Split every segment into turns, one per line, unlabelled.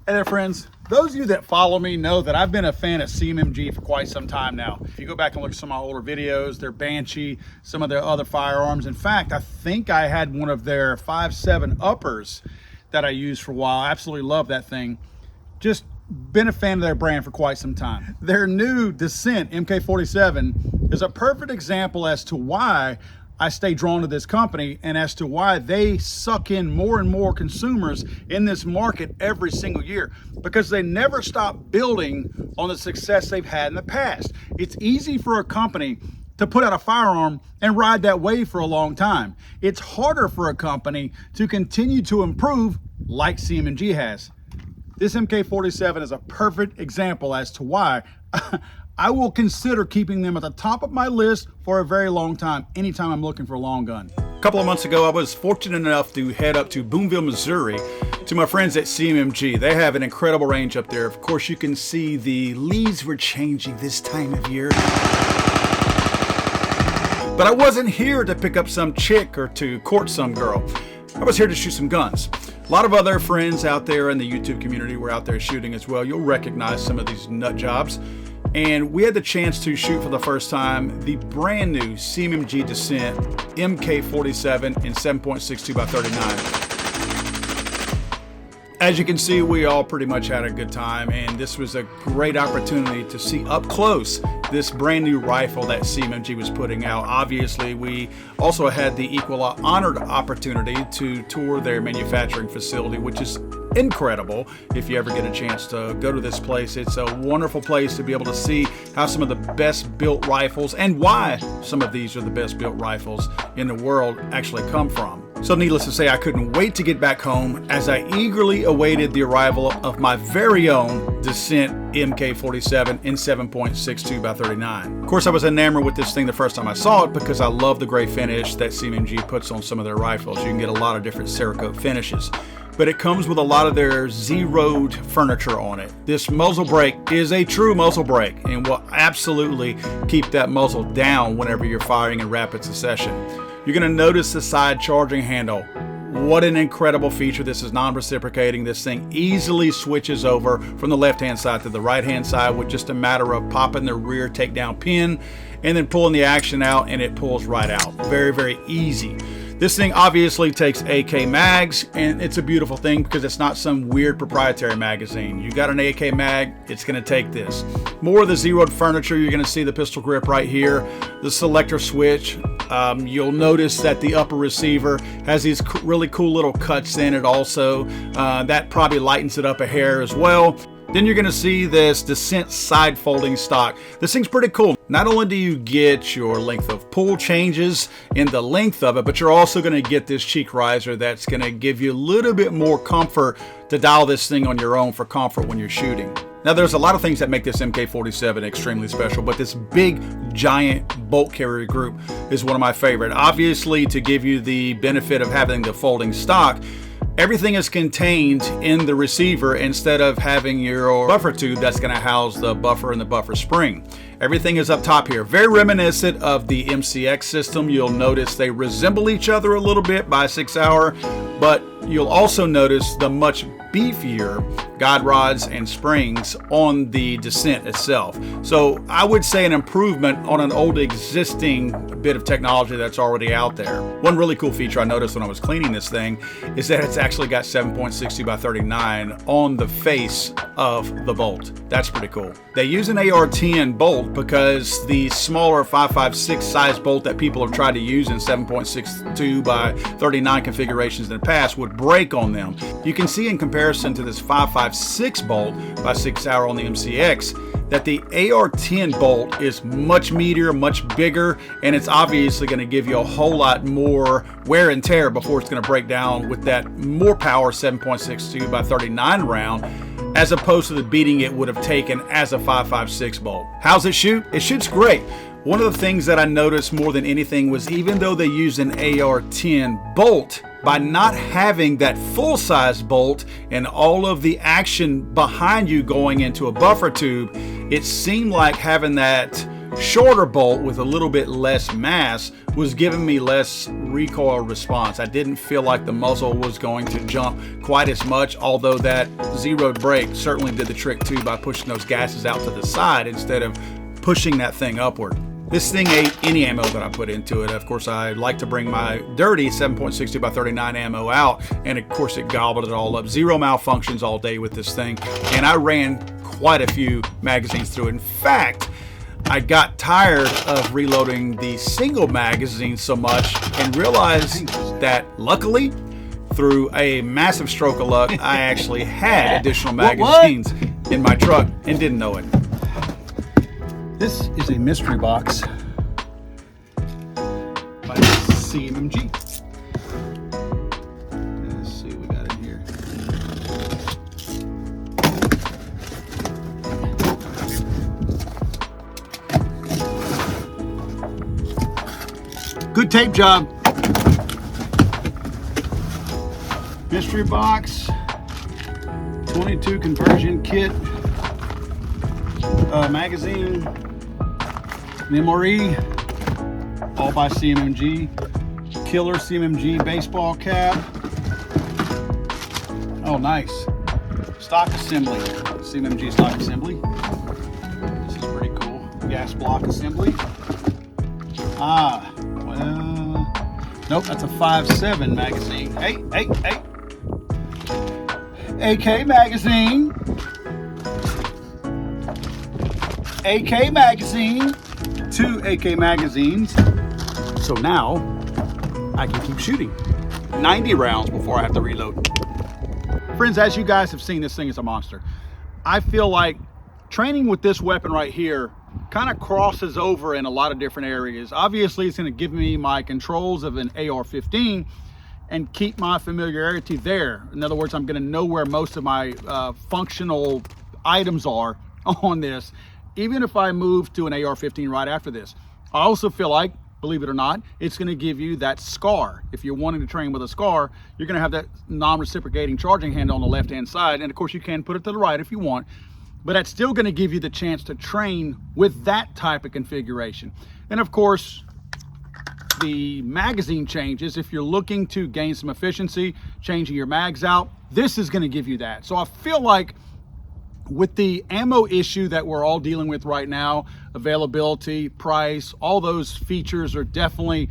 Hey there, friends. Those of you that follow me know that I've been a fan of CMMG for quite some time now. If you go back and look at some of my older videos, their Banshee, some of their other firearms. In fact, I think I had one of their 5.7 uppers that I used for a while. I absolutely love that thing. Just been a fan of their brand for quite some time. Their new Descent Mk47 is a perfect example as to why I stay drawn to this company and as to why they suck in more and more consumers in this market every single year, because they never stop building on the success they've had in the past. It's easy for a company to put out a firearm and ride that wave for a long time. It's harder for a company to continue to improve like CMMG has. This Mk47 is a perfect example as to why I will consider keeping them at the top of my list for a very long time, anytime I'm looking for a long gun. A couple of months ago, I was fortunate enough to head up to Boonville, Missouri to my friends at CMMG. They have an incredible range up there. Of course, you can see the leaves were changing this time of year. But I wasn't here to pick up some chick or to court some girl. I was here to shoot some guns. A lot of other friends out there in the YouTube community were out there shooting as well. You'll recognize some of these nut jobs. And we had the chance to shoot for the first time the brand new CMMG Descent Mk47 in 7.62 by 39. As you can see, we all pretty much had a good time, and this was a great opportunity to see up close this brand new rifle that CMMG was putting out. Obviously, we also had the equal honored opportunity to tour their manufacturing facility, which is incredible. If you ever get a chance to go to this place, it's a wonderful place to be able to see how some of the best built rifles and why some of these are the best built rifles in the world actually come from. So needless to say, I couldn't wait to get back home as I eagerly awaited the arrival of my very own Descent Mk47 in 7.62 by 39. Of course, I was enamored with this thing the first time I saw it because I love the gray finish that CMMG puts on some of their rifles. You can get a lot of different Cerakote finishes, but it comes with a lot of their zeroed furniture on it. This muzzle brake is a true muzzle brake and will absolutely keep that muzzle down whenever you're firing in rapid succession. You're gonna notice the side charging handle. What an incredible feature. This is non-reciprocating. This thing easily switches over from the left-hand side to the right-hand side with just a matter of popping the rear takedown pin and then pulling the action out, and it pulls right out. Very, very easy. This thing obviously takes AK mags, and it's a beautiful thing because it's not some weird proprietary magazine. You got an AK mag, it's gonna take this. More of the zeroed furniture, you're gonna see the pistol grip right here, the selector switch. You'll notice that the upper receiver has these really cool little cuts in it also. That probably lightens it up a hair as well. Then you're gonna see this Descent side folding stock. This thing's pretty cool. Not only do you get your length of pull changes in the length of it, but you're also gonna get this cheek riser that's gonna give you a little bit more comfort to dial this thing on your own for comfort when you're shooting. Now, there's a lot of things that make this Mk47 extremely special, but this big, giant bolt carrier group is one of my favorite. Obviously, to give you the benefit of having the folding stock, everything is contained in the receiver instead of having your buffer tube that's going to house the buffer and the buffer spring. Everything is up top here. Very reminiscent of the MCX system. You'll notice they resemble each other a little bit by 6 Hour, but you'll also notice the much beefier guide rods and springs on the Descent itself. So I would say an improvement on an old existing bit of technology that's already out there. One really cool feature I noticed when I was cleaning this thing is that it's actually got 7.62 by 39 on the face of the bolt. That's pretty cool. They use an AR-10 bolt because the smaller 5.56 size bolt that people have tried to use in 7.62 by 39 configurations in the past would break on them. You can see in comparison to this 5.56 bolt by 6 Hour on the MCX that the AR-10 bolt is much meatier, much bigger, and it's obviously going to give you a whole lot more wear and tear before it's going to break down with that more power 7.62 by 39 round, as opposed to the beating it would have taken as a 5.56 bolt. How's it shoot? It shoots great. One of the things that I noticed more than anything was even though they used an AR-10 bolt, by not having that full-size bolt and all of the action behind you going into a buffer tube, it seemed like having that shorter bolt with a little bit less mass was giving me less recoil response. I didn't feel like the muzzle was going to jump quite as much, although that zeroed brake certainly did the trick too by pushing those gases out to the side instead of pushing that thing upward. This thing ate any ammo that I put into it. Of course, I like to bring my dirty 7.62 by 39 ammo out, and of course it gobbled it all up. Zero malfunctions all day with this thing, and I ran quite a few magazines through it. In fact, I got tired of reloading the single magazine so much and realized that luckily, through a massive stroke of luck, I actually had additional magazines in my truck and didn't know it. This is a mystery box by CMMG. Let's see what we got in here. Good tape job. Mystery box, 22 conversion kit, magazine, memory, all by CMMG. Killer CMMG baseball cap. Oh, nice. Stock assembly. CMMG stock assembly. This is pretty cool. Gas block assembly. Ah, well, nope, that's a 5.7 magazine. Hey. AK magazine. AK magazine. 2 AK magazines. So now I can keep shooting 90 rounds before I have to reload. Friends, as you guys have seen, this thing is a monster. I feel like training with this weapon right here kind of crosses over in a lot of different areas. Obviously, it's going to give me my controls of an AR-15 and keep my familiarity there. In other words, I'm going to know where most of my functional items are on this, even if I move to an AR-15 right after this. I also feel like, believe it or not, it's going to give you that SCAR. If you're wanting to train with a SCAR, you're going to have that non-reciprocating charging handle on the left-hand side, and of course you can put it to the right if you want, but that's still going to give you the chance to train with that type of configuration. And of course, the magazine changes. If you're looking to gain some efficiency, changing your mags out, this is going to give you that. So I feel like with the ammo issue that we're all dealing with right now, availability, price, all those features are definitely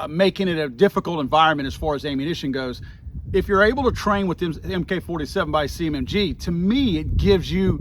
making it a difficult environment as far as ammunition goes. If you're able to train with Mk47 by CMMG, to me, it gives you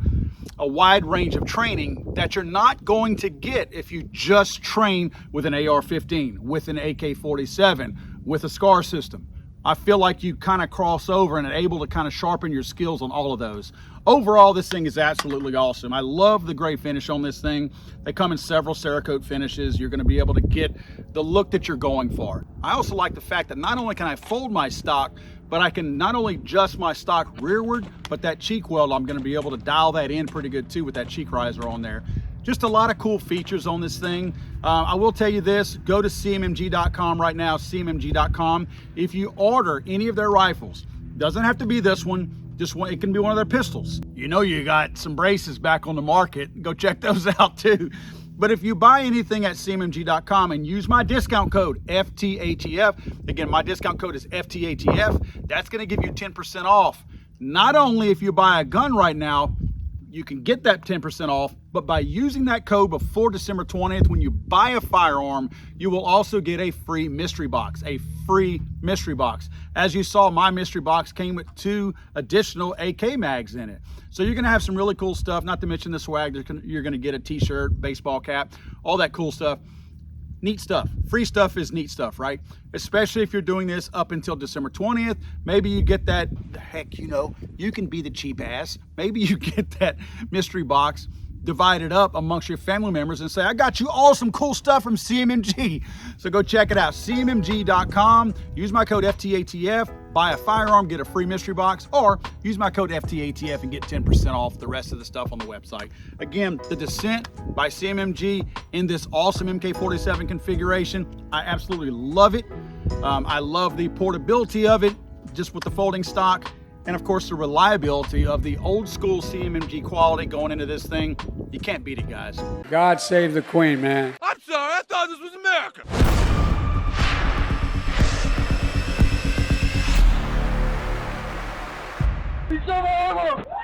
a wide range of training that you're not going to get if you just train with an AR-15, with an AK-47, with a SCAR system. I feel like you kind of cross over and are able to kind of sharpen your skills on all of those. Overall, this thing is absolutely awesome. I love the gray finish on this thing. They come in several Cerakote finishes. You're going to be able to get the look that you're going for. I also like the fact that not only can I fold my stock, but I can not only adjust my stock rearward, but that cheek weld, I'm going to be able to dial that in pretty good too with that cheek riser on there. Just a lot of cool features on this thing. I will tell you this, go to CMMG.com right now, CMMG.com. If you order any of their rifles, doesn't have to be this one, just one, it can be one of their pistols. You know you got some braces back on the market, go check those out too. But if you buy anything at CMMG.com and use my discount code FTATF, again, my discount code is FTATF, that's gonna give you 10% off. Not only if you buy a gun right now, you can get that 10% off, but by using that code before December 20th, when you buy a firearm, you will also get a free mystery box, As you saw, my mystery box came with 2 additional AK mags in it. So you're gonna have some really cool stuff, not to mention the swag. You're gonna get a t-shirt, baseball cap, all that cool stuff. Neat stuff. Free stuff is neat stuff, right? Especially if you're doing this up until December 20th. Maybe you get that, heck, you know, you can be the cheap ass. Maybe you get that mystery box divided up amongst your family members and say, I got you all some cool stuff from CMMG. So go check it out, CMMG.com. Use my code FTATF, buy a firearm, get a free mystery box, or use my code FTATF and get 10% off the rest of the stuff on the website. Again, the Descent by CMMG in this awesome Mk47 configuration. I absolutely love it. I love the portability of it, just with the folding stock. And of course, the reliability of the old school CMMG quality going into this thing. You can't beat it, guys.
God save the Queen, man.
I'm sorry, I thought this was America. He's so